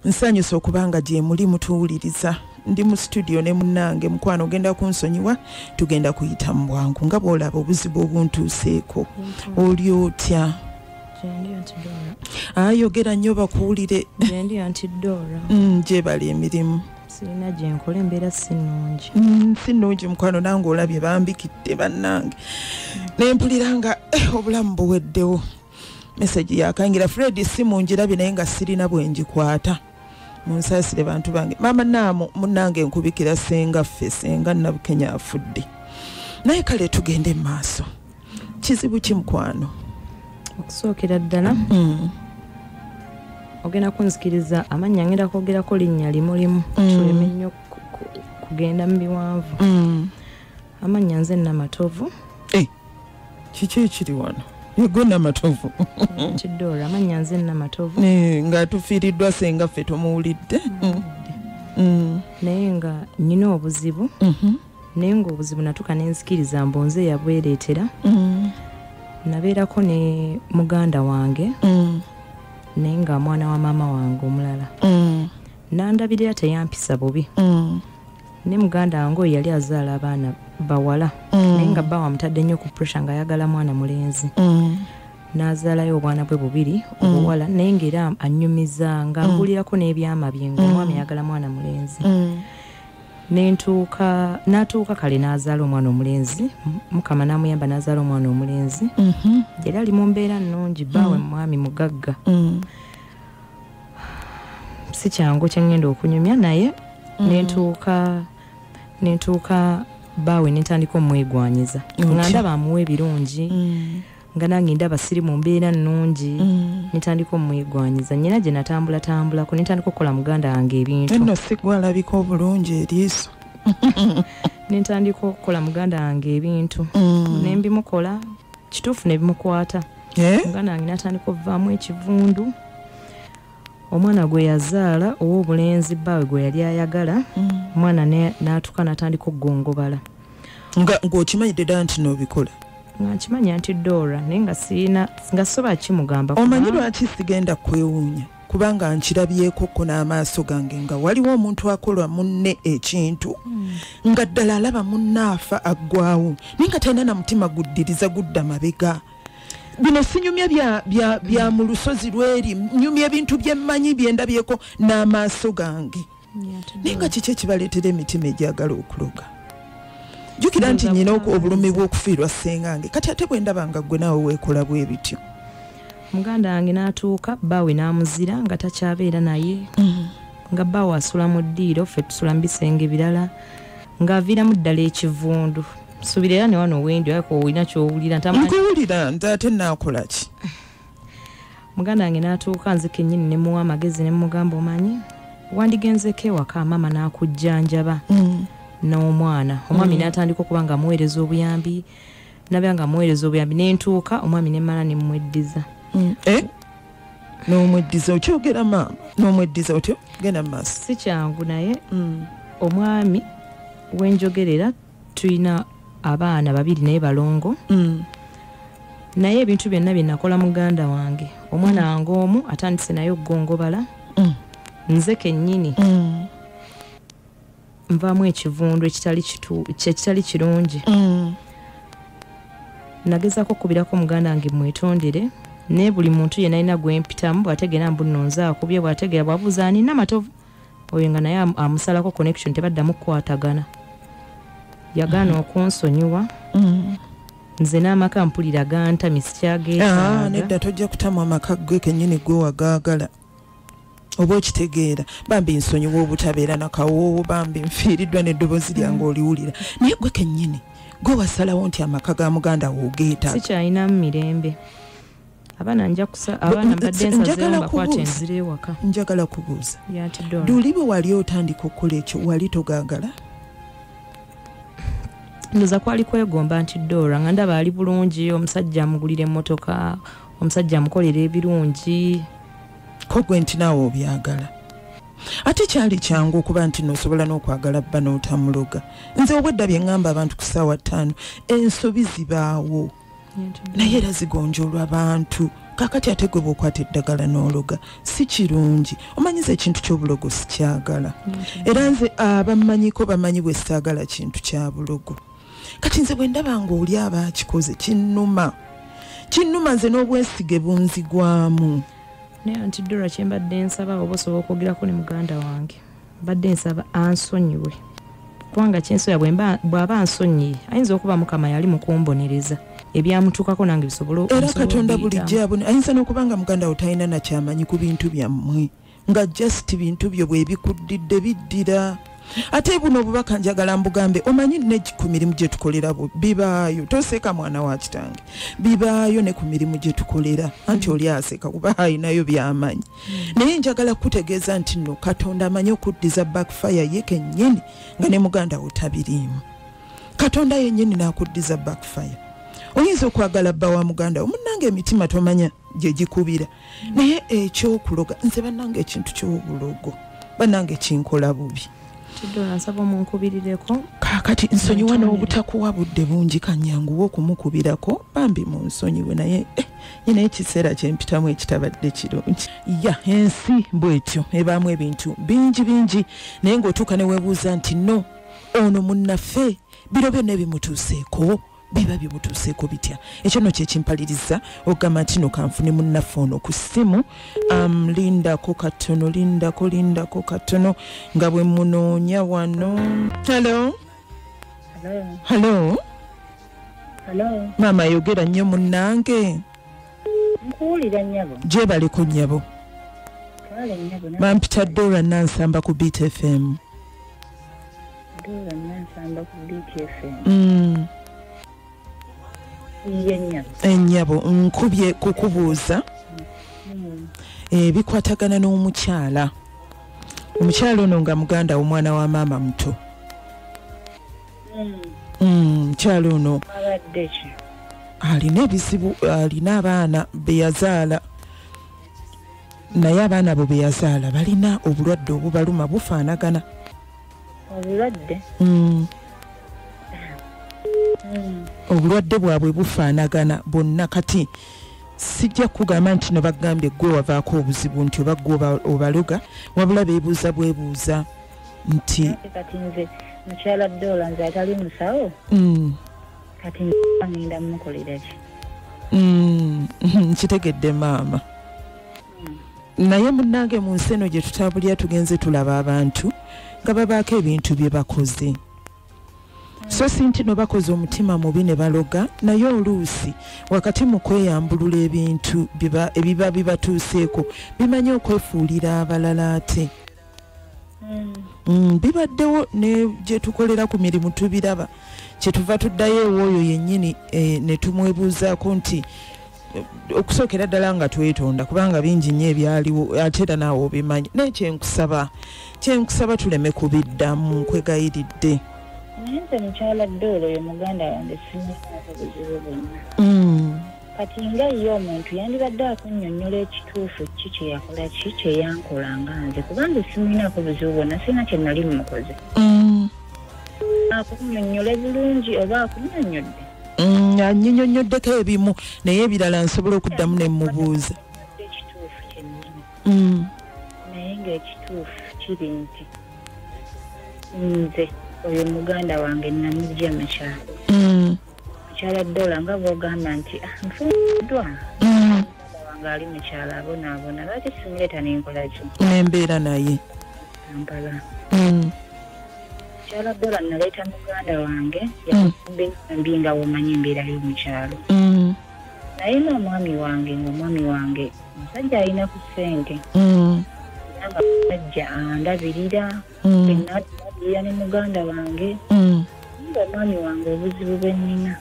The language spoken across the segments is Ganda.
nsanyusa okubanga gye muli mutuwuliriza. Ndi mu studio ne munnange mukwano ogenda kunsonyiwa tugenda kuyita mu bwangu nga bw'olaba obuzibu obuntuuseeko oli otya? Ayogera nnyo bakuwulire. Gyebala emirimu sirina gye nkola embeera sinnungi. Sinnungi mukwano nange olabye bambikidde bannange ne mpulira nga obulamu buweddewo. Message yakangira Fred simu njirabye naye nga sirina bwe ngikwata. Munsasire bantu bange. Mama namo munnange nkubikira senga ffe senga Nabukenya afudde. Naye kale tugende maaso. Kizibu ki mukwano? Okusookera ddala ogenda kunzikiriza amannya ngenda kwogerako linnya limulimu tuleme nnyo kugenda mu biwanvu. Amannya nze Namatovu. Kiki ekiri wano? Yego Namatovu. Kidora amannya nze Namatovu. Nga tufiiriddwa senga ffe tumuwulidde. Naye nga nnina obuzibu. Naye ng'obuzibu natuuka ne nzikiriza mbonze yabwereetera. Nabeerako ne muganda wange naye nga mwana wa maama wange omulala. Nandabirira teyampisa bubi. Ne muganda wange oyo yali azaala abaana bawala naye nga bba wamutadde nnyo ku pressure nga ayagala mwana mulenzi. N'azaalayo obwana bwe bubiri obuwala naye ng'era annyumiza nga angulirako n'ebyama bye ng'omwami ayagala mwana mulenzi. N'atuuka kale n'azaala omwana omulenzi. Mukama n'amuyamba n'azaala omwana omulenzi. Yali ali mu mbeera nnungi bbaawe mwami mugagga. Si kyangu kye ngenda okunyumya naye n'entuuka bbaawe n'entandika omwegwanyiza nga ndaba amuwa ebirungi nga nange ndaba siri mu mbeera nnungi n'entandika omwegwanyiza. Nnyina gye natambulako n'entandika okukola muganda wange ebintu. Nno si gwalabika obulungi eriiso. N'entandika okukola muganda wange ebintu ne mbimukola kituufu ne bimukwata. Muganda wange n'atandika okuvaamu ekivundu. Omwana gwe yazaala ow'obulenzi bbaawe gwe yali ayagala omwana n'atuuka n'atandika okugongobala. Ng'okimanyidde ddala nti n'obikola? Nga nkimanya nti Dora naye nga sirina nga soba kimugamba. Omanyi lwaki sigenda kwewuunya? Kubanga nkirabyeko ko n'amaaso gange nga waliwo omuntu akola munne ekintu nga ddala alaba munnaafa aggwawo naye nga talina na mutima guddiriza gudda mabega. Bino sinyumya bya mu lusozi lweri, nyumya ebintu byemmanyi byendabyeko n'amaaso gange. Naye nga kiki ekibaleetera emitima egyagala okuloga? Jjukira nti nnyina obulumi bw'okufiirwa ssengange kati ate bwe ndaba nga ggwe naawe weekola bwe bityo. Muganda wange n'atuuka bbaawe n'amuzira nga takyabeera naye nga bbaawe asula mu ddiiro ffe tusula mu bisenge birala ng'aviiramu ddala ekivundu. Subira era ne wano wendi ayako olina ky'owulira ntamanyi. Nkuwulira nti ate naakola ki? Muganda wange n'atuuka nze kennyini ne muwa amagezi ne mugamba omanyi wandigenzeko ewaka maama n'akujjanjaba n'omwana. Omwami n'atandika okuba nga amuweereza obuyambi nabya nga amuweereza obuyambi n'entuuka omwami ne mmala ne mmweddiza. N'omweddiza okyogera maama n'omweddiza otyo genda mu maaso. Si kyangu naye omwami wenjogerera tulina abaana babiri naye balongo. Naye ebintu byonna bye nakola muganda wange omwana wange omu atandise naye okugongobala. Nze kennyini nvaamu ekivundu ekitali kirungi. Nagezaako okubirako muganda wange mwetondere naye buli muntu yenna alina gwempitamu bw'ategeera mbu nno nze akubye bw'ategeera bw'abuuza ani Namatovu oyo nga naye amusalako connection tebaddamu kukwatagana. Yagaana okunsonyiwa nze n'amaka mpulira ganta sikyageetaaga. Nedda tojja kutamu amaka gwe kennyini gwe wagaagala oba okitegeera. Bambi nsonyiwa obutabeera nakawoowo bambi nfiiriddwa n'eddoboozi lyange oliwulira naye gwe kennyini gwe wasalawo nti amaka ga muganda woogeetaaga. Sikyalinamu mirembe. Abaana mbadde nsazeewo mbakwate enzira ewaka. Njagala kubuuza Duli bwe wali otandika okukola ekyo wali togaagala? Ndoza kwali kwegomba nti Dora nga ndaba ali bulungi omusajja amugulira emmotoka omusajja amukolera ebirungi ko gwe nti naawe obyagala. Ate kyali kyangu okuba nti n'osobola n'okwagala bba n'otamuloga. Nze obwedda bye ŋŋamba abantu ku ssaawa 5 ensobi zibaawo naye era zigonjoolwa abantu kakati ate gwe bw'okwata eddagala n'ologa si kirungi omanyiza ekintu ky'obulogo sikyagala era nze abamanyiko bamanyi bwe saagala kintu kya bulogo kati nze bwe ndaba ng'oli aba akikoze kinnuma nze n'obwesige bunzigwamu naye anti Dora kyembadde nsaba oba osobola okwogerako ne muganda wange mbadde nsaba ansonyiwe kubanga kyensoya bw'aba ansonyiye ayinza okuba mukama yali mukumbonereza ebyamutuukako nange bisobolo era Katonda bulijjo abone ayinza n'okubanga muganda wo talina nakyamanyi ku bintu byammwe nga just bintu byo bwe bikuddidde biddira ate buno obubaka njagala mbugambe omanyi ne ku mirimu gye tukolera bibaayo toseeka mwana wa kitange bibaayo ne ku mirimu gye tukolera anti oli aseka kuba ayinayo by'amanyi naye njagala kutegeeza nti nno Katonda amanyi okuddiza backfire ye kennyini nga ne muganda wo tabiriimu Katonda yennyini n'akuddiza backfire oyinza okwagala bba wa muganda wo munnange emitima tomanya gye gikubira naye ekyokuloga nze bannange ekintu ky'obulogo bannange kinkola bubi Dora nsaba munkubirireko kakati nsonyiwa n'obutakuwa budde bungi kanyanguwa okumukubirako bambi mu nsonyiwe naye nyina ekiseera kyempitamu ekitabadde kirungi ensi bwetyo ebaamu ebintu bingi naye ng'otuuka ne weebuuza nti no ono munnaffe biro byonna ebimutuuseeko biba bimutuuseeko bitya ekyo no kyekimpaliriza ogamba nti no kanfune munnaffe ono ku ssimu lindako katono nga bwe munoonya wano Hello maama yogera nnyo munnange nkuwulira nnyabo gyebaleko nnyabo kale nnyabo bampita Dora Nansamba ku Beat FM Dora Nansamba ku Beat FM ennyabo nkubye kukubuuza bikwatagana n'omukyala omukyala ono nga muganda w'omwana wa maama muto mukyala ono alina ebizibu alina abaana be yazaala naye abaana bo be yazaala balina obulwadde obubaluma bufaanagana obulwadde obulwadde bwabwe bufaanagana bonna kati sijja kugamba nti no bagambye gwe wavaako obuzibu nti oba gwe obaloga wabula beebuuza bwebuuza nti kati nze mukyala Dora nze atali musawo kati ngenda mukolera ki nkitegedde maama naye munnange mu nsi eno gye tutambulira tugenze tulaba abantu nga babaako ebintu bye bakoze so si nti no bakoze omutima mubi ne baloga naye oluusi wakati mu kweyambulula ebintu ebiba bibatuuseeko bimanye okwefuulira abalala ate bibaddewo ne gye tukolera ku mirimu tubiraba kyetuva tuddayo ewooyo yennyini ne tumwebuuzaako nti okusookera ddala nga twetonda kubanga bingi nnyo ebyaliwo ate era naawe obimanyi naye kyenkusaba tuleme kubiddamu nkwegayiridde naye nze mukyala Dora oyo muganda wange simufaako buzibu bwonna kati nga ye omuntu yandibadde akunnyonnyola ekituufu ki kyeyakola ki kyeyankola nga nze kubanga simulinaako buzibu bwonna sirina kye nali mmukoze akunnyonnyola bulungi oba akunnyonnyodde annyonnyonyoddeko ebimu naye ebirala nsobola okuddamu ne mmubuuza ekituufu kyennyini naye ng'ekituufu kiri nti nze oyo muganda wange namujja mukyalo mukyala Dora nga bw'ogamba nti nfuddwa wange ali mukyalo abonaabona lwaki simuleeta nenkola ki nembeera naye Kampala mukyala Dora naleeta muganda wange yambi nga womanyi embeera y'omukyalo naye n'omwami wange ng'omwami wange omusajja alina ku ssente nga musajja andabirira ya ne muganda wange omwami wange obuzibu bwennina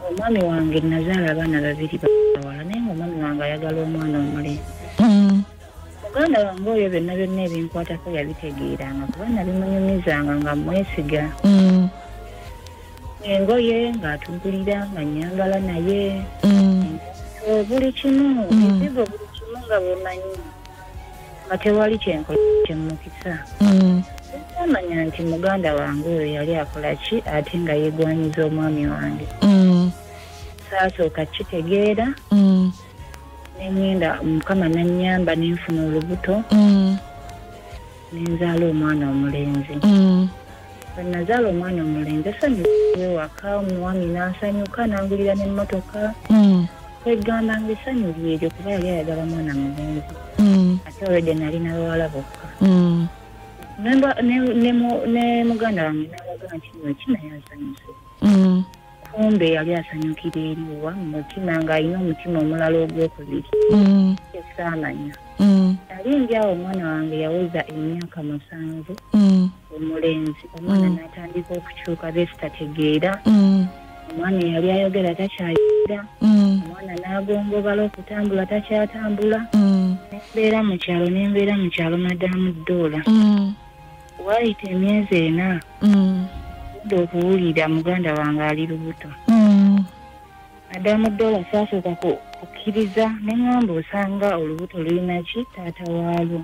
omwami wange nazaala abaana babiri bawala naye omwami wange ayagala omwana omulenzi muganda wange oyo byonna ebinkwatako yabitegeeranga kuba nabimunyumizanga nga mwesiga engoye ng'atugulira nga nyambala naye buli kimu ekizigo buli kimu nga bwemanyi nga tewali kyenkola kyemmukisa amanya nti muganda wange oyo yali akola ki ate nga yeegwanyiza omwami wange saasooka kitegeera nengenda Mukama nannyamba nenfuna olubuto nenzaala omwana omulenzi nazaala omwana omulenzi esanyuka ewaka omwami n'asanyuka nangulira n'emmotoka kwegamba nga essanyu lyeryo kuba yali ayagala mwana mulenzi ate olwedde nali nabawala bokka ne muganda wange n'abaga nti kinaye asanyuse kumbe yali asanyukira eriwa mu mutima ng'alina omutima omulala ogwokubiri esaamanya alinjawo omwana wange yaweza emyaka 7 omulenzi omwana n'atandika okukyuka besitategeera omwana yali ayogera takyayogera omwana n'agongobala okutambula takyatambula nembeera mu kyalo madamu Doola waayita emyezi 4 udde okuwulira muganda wange ali lubuto madamu Doola saasooka kukkiriza neŋŋamba osanga olubuto lulina ki taata waalwo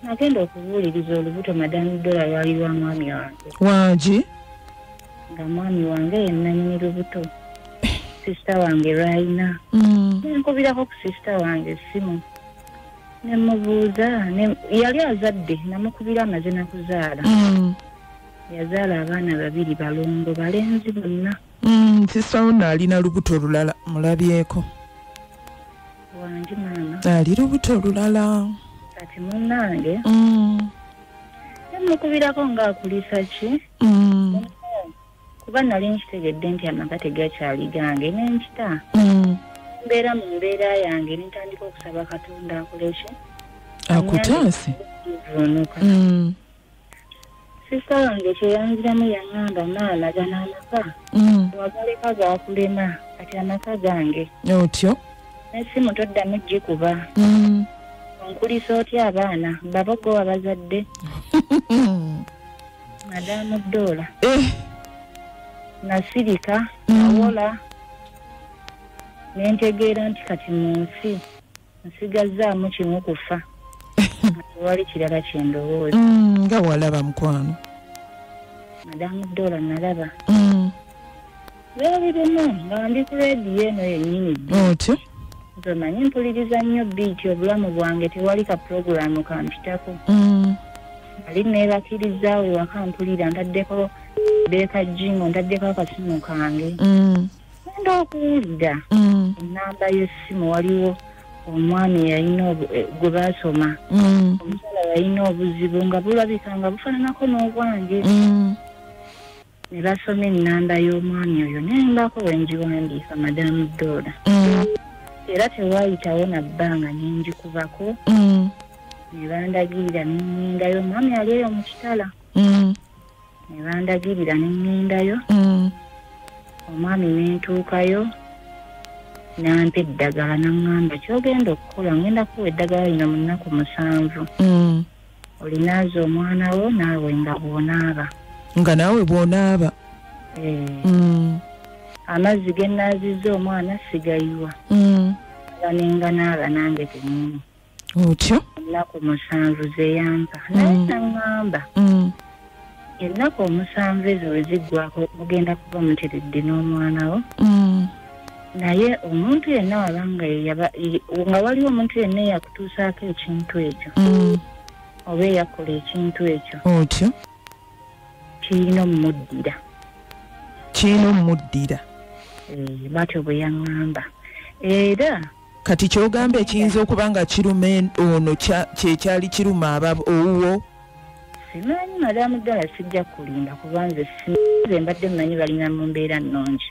nagenda okubuuliriza olubuto madamu Doola lwali lwa mwami wange Wange nga mwami wange yennanyini lubuto sisita wange lwalina nenkubirako ku sisita wange essimu nemubuuza yali azadde namukubira amaze nakuzaala yazaala abaana 2 balongo balenzi bonna sisita wonna alina lubuto olulala mulabyeko Wange maama ali lubuto olulala kati munnange nemukubirako ng'akulisa ki kuba nali nkitegedde nti amaka tegakyali gange nenkita mbeera mu mbeera yange nentandika okusaba Katonda akoleki akutaase sisita wange kyeyanziramu yaŋŋamba maama gano amaka wagaleka gakulema kati amaka gange otyo n'essimu toddamu gikuba onkulisa otya abaana babogo wabazadde madamu Doola nasirika nawola nentegeera nti kati mu nsi nsigazaamu kimu kufa tewali kirala kyendowooza nga walaba mukwano madamu Doola nalaba byali bimu nga ndi ku leediyo eno yennyini otyo nzomanyi mpuliriza nnyo biiti obulamu bwange tewali ka puroguramu kampitako ali neebakirizaawe waka mpulira ntaddeko beeka jingo ntaddeko akasimu kange ngenda okuwulira ennamba y'essimu waliwo omwami yalina gwe baasoma omukyala yalina obuzibu nga bulabika nga bufaananako n'obwange ne basoma ennamba y'omwami oyo nembako wenjiwandiika madamu Doola era tewaayitawo na bbanga nenjikubako ne bandagirira nengendayo omwami yali eyo mu kitala ne bandagirira nengendayo omwami nentuukayo nampa eddagala naŋŋamba kyogenda okukola ngenda kuwa eddagala lino mu nnaku 7 olinaaza omwana wo naawe nga bw'onaaba nga naawe bw'onaaba amazzi ge nnaazizza omwana sigayiwa banenga naaba nange tenyini otyo ennaku 7 zeyampa naye naŋŋamba ennaku 7 ezo we ziggwako mugenda kuba muteredde n'omwana wo naye omuntu yenna wabanga nga waliwo omuntu yenna eyakutuusaako ekintu ekyo oba eyakola ekintu ekyo otyo kirina omumuddira batyo bwe yaŋŋamba era kati kyogamba ekiyinza okuba nga kiruma ono kyekyali kiruma owuwo simanyi madamu Doola sijja kulimba kuba nze mbadde mmanyi balina mu mbeera nnungi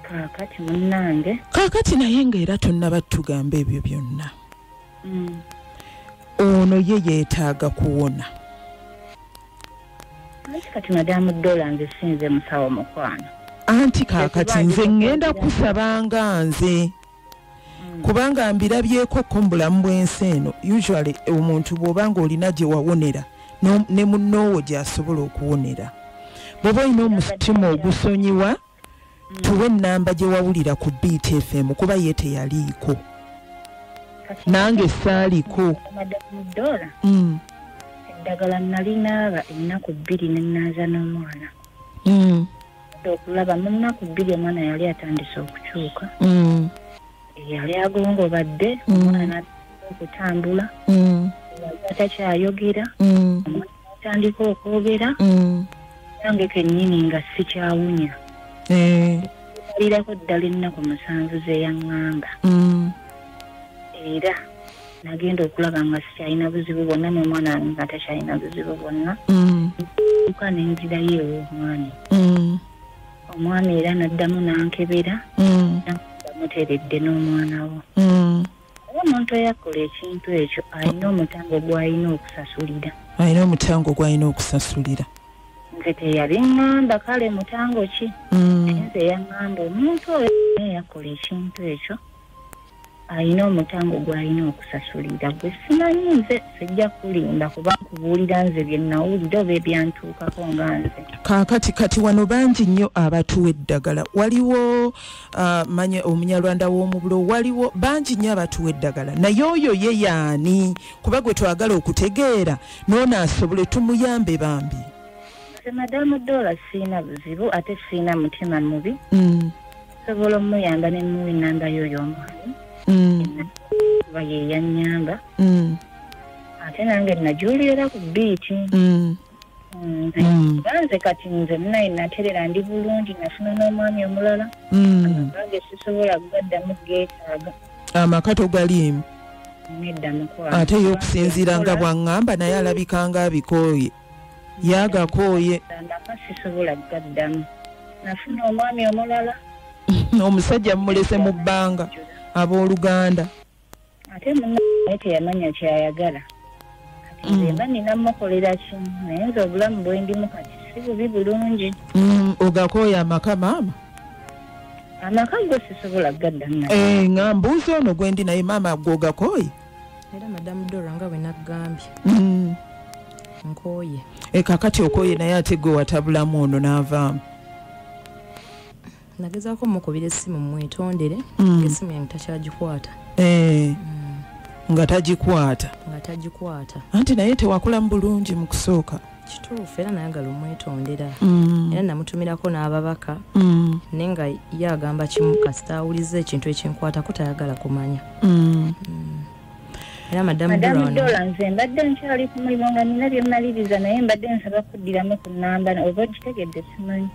kaakati munnange kaakati naye ng'era tonnaba tugamba ebyo byonna ono ye yeetaaga kuwona kati madamu Doola nze sinze musawo mukwano anti kaakati nze ngenda kusabanga nze kubanga mbirabyeko ko mu bulamu bw'ensi eno usually omuntu bw'obanga olina gye wawonera ne munnoowo gy'asobola okuwonera bw'oba olina omutima ogusonyiwa tuwe ennamba gye wawulira ku BTFM kuba ye teyaliiko nange saaliko madamu Doola eddagala nalinaaba ennaku 2 ne nnaaza n'omwana nagenda okulaba mu nnaku bbiri omwana yali atandise okukyuka yali agongobadde omwana okutambula takyayogera omwana atandika okwogera nange kennyini nga sikyawunya alirako ddala ennaku 7 zeyaŋŋamba era nagenda okulaba nga sikyalina buzibu bwonna n'omwana nga takyalina buzibu bwonna uka nenzirayo ew'omwami omwami era naddamu nankebera namuteredde n'omwana wo omuntu eyakola ekintu ekyo alina omutango gw'alina okusasulira nze teyabiŋŋamba kale mutango ki nze yaŋŋamba omuntu oyo eyakola ekintu ekyo alina omutango gw'alina okusasulira gwe simanyi nze sijja kulimba kuba nkubuulira nze bye nnawulira oba ebyantuukako nga nze kati wano bangi nnyo abatuwa eddagala waliwo manye omunyarwanda w'omubulo waliwo bangi nnyo abatuwa eddagala naye oyo ye yaani kuba gwe twagala okutegeera noono asobole tumuyambe bambi nze madamu Dora siina buzibu ate siina mutima mubi sobola omuyamba ne muwa ennamba y'oyo omwami kuba ye yannyamba ate nange najuulira ku biiti nze kati nze naye naterera ndi bulungi nafuna n'omwami omulala bange sisobola kugaddamu geetaaga amaka togaliimu nedda mukwano ate y'okusinziira nga bwaŋŋamba naye alabika nga abikooye yagakooye amaka sisobola kugaddamu nafuna omwami omulala omusajja mumulese mu bbanga abooluganda ate munnaye teyamanya kyayagala kati nze mba ninamukolera kimu naye nze obulamu bwendimu kati si bubi bulungi ogakooya amaka maama amaka go sisobola kugaddamu nga mbuuzi ono gwendi naye maama gwogakooye era madamu Dora nga bwe naggambye nkooye kakati okooye naye ate gwe watabulamu ono n'avaamu nagezaako mukubira essimu mwetondere essimu yange takyagikwata nga tagikwata anti naye tewakulamu bulungi mu kusooka kituufu era nayagala omwetondera era namutumirako n'ababaka naye nga ye agamba kimu kasita awuliza ekintu ekinkwatako tayagala kumanya era madamu Dora nze mbadde nkyali ku mulimu nga nina bye mmaliriza naye mbadde nsaba kuddiramu ku nnamba oba ogitegedde simanyi